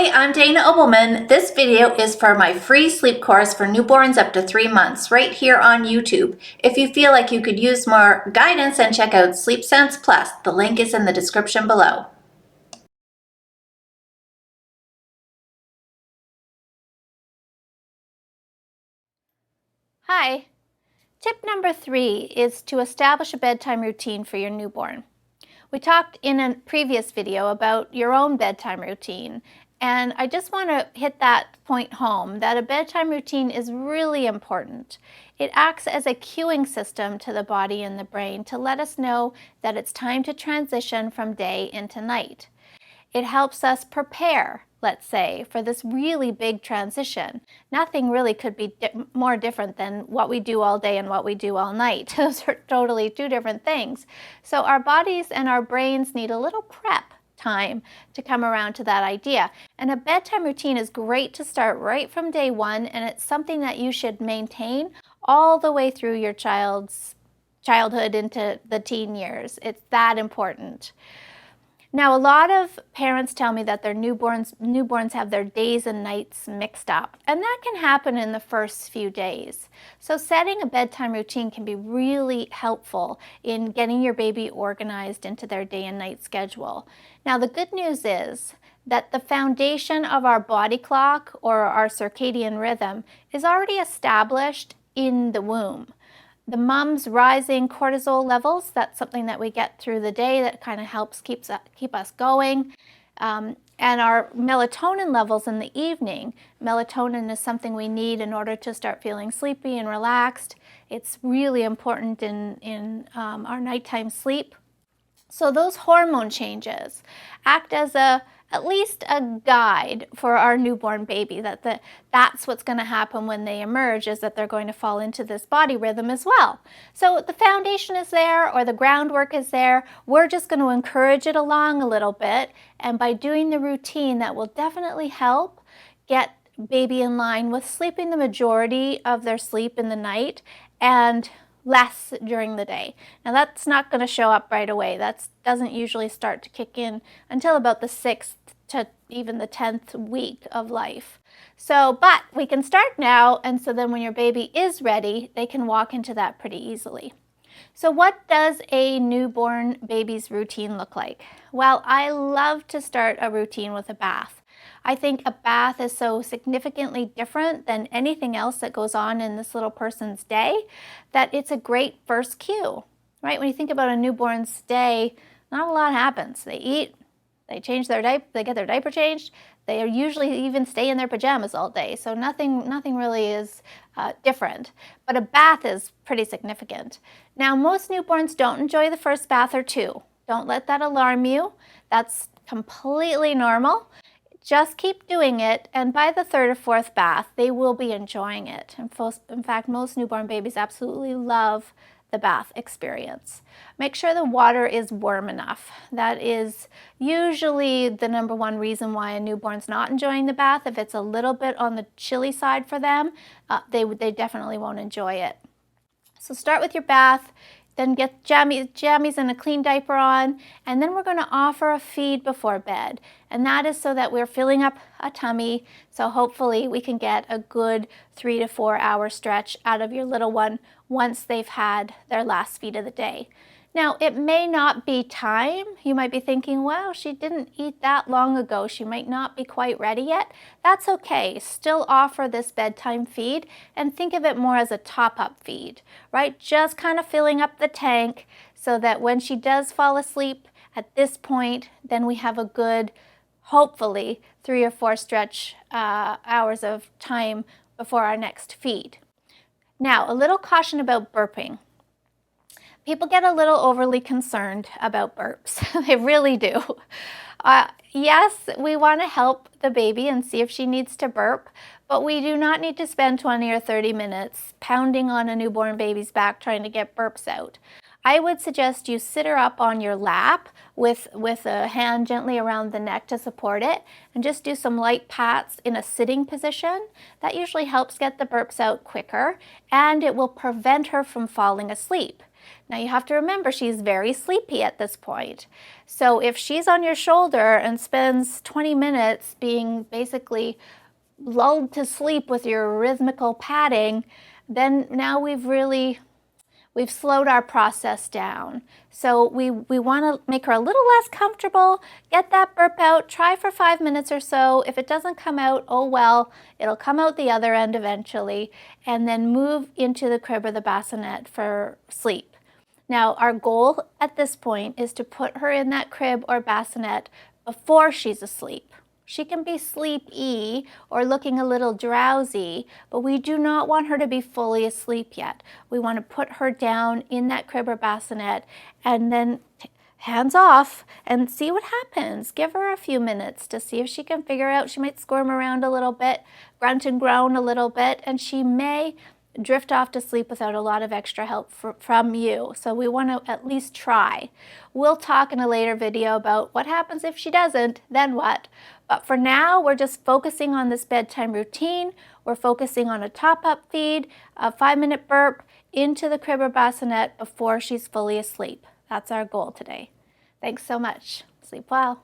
Hi, I'm Dana Obleman. This video is for my free sleep course for newborns up to 3 months right here on YouTube. If you feel like you could use more guidance, then check out Sleep Sense Plus. The link is in the description below. Hi. Tip number 3 is to establish a bedtime routine for your newborn. We talked in a previous video about your own bedtime routine, and I just want to hit that point home that a bedtime routine is really important. It acts as a cueing system to the body and the brain to let us know that it's time to transition from day into night. It helps us prepare, let's say, for this really big transition. Nothing really could be more different than what we do all day and what we do all night. Those are totally two different things. So our bodies and our brains need a little prep time to come around to that idea. And a bedtime routine is great to start right from day one, and it's something that you should maintain all the way through your child's childhood into the teen years. It's that important. Now, a lot of parents tell me that their newborns have their days and nights mixed up, and that can happen in the first few days. So setting a bedtime routine can be really helpful in getting your baby organized into their day and night schedule. Now, the good news is that the foundation of our body clock or our circadian rhythm is already established in the womb. The mom's rising cortisol levels, that's something that we get through the day that kind of helps keep us going. And our melatonin levels in the evening. Melatonin is something we need in order to start feeling sleepy and relaxed. It's really important in our nighttime sleep. So those hormone changes act as at least a guide for our newborn baby, that's what's going to happen when they emerge, is that they're going to fall into this body rhythm as well. So the foundation is there, or the groundwork is there. We're just going to encourage it along a little bit, and by doing the routine, that will definitely help get baby in line with sleeping the majority of their sleep in the night and less during the day. Now that's not going to show up right away. That doesn't usually start to kick in until about the 6th to even the 10th week of life. So, but we can start now, and so then when your baby is ready, they can walk into that pretty easily. So what does a newborn baby's routine look like? Well, I love to start a routine with a bath. I think a bath is so significantly different than anything else that goes on in this little person's day that it's a great first cue, right? When you think about a newborn's day, not a lot happens. They eat, they change their diaper, they get their diaper changed. They usually even stay in their pajamas all day, so nothing really is different. But a bath is pretty significant. Now, most newborns don't enjoy the first bath or two. Don't let that alarm you. That's completely normal. Just keep doing it, and by the 3rd or 4th bath, they will be enjoying it. In fact, most newborn babies absolutely love the bath experience. Make sure the water is warm enough. That is usually the number one reason why a newborn's not enjoying the bath. If it's a little bit on the chilly side for them, they definitely won't enjoy it. So start with your bath, then get jammies and a clean diaper on, and then we're going to offer a feed before bed. And that is so that we're filling up a tummy, so hopefully we can get a good 3 to 4 hour stretch out of your little one once they've had their last feed of the day. Now, it may not be time. You might be thinking, well, she didn't eat that long ago. She might not be quite ready yet. That's okay. Still offer this bedtime feed and think of it more as a top-up feed, right? Just kind of filling up the tank so that when she does fall asleep at this point, then we have a good, hopefully, 3 or 4 stretch hours of time before our next feed. Now, a little caution about burping. People get a little overly concerned about burps. They really do. Yes, we want to help the baby and see if she needs to burp, but we do not need to spend 20 or 30 minutes pounding on a newborn baby's back trying to get burps out. I would suggest you sit her up on your lap with a hand gently around the neck to support it, and just do some light pats in a sitting position. That usually helps get the burps out quicker, and it will prevent her from falling asleep. Now you have to remember she's very sleepy at this point. So if she's on your shoulder and spends 20 minutes being basically lulled to sleep with your rhythmical patting, then now we've slowed our process down. So we want to make her a little less comfortable, get that burp out, try for 5 minutes or so. If it doesn't come out, oh well, it'll come out the other end eventually, and then move into the crib or the bassinet for sleep. Now, our goal at this point is to put her in that crib or bassinet before she's asleep. She can be sleepy or looking a little drowsy, but we do not want her to be fully asleep yet. We want to put her down in that crib or bassinet and then hands off and see what happens. Give her a few minutes to see if she can figure out. She might squirm around a little bit, grunt and groan a little bit, and she may drift off to sleep without a lot of extra help from you. So we want to at least try. We'll talk in a later video about what happens if she doesn't, then what. But for now, we're just focusing on this bedtime routine. We're focusing on a top-up feed, a 5-minute burp into the crib or bassinet before she's fully asleep. That's our goal today. Thanks so much. Sleep well.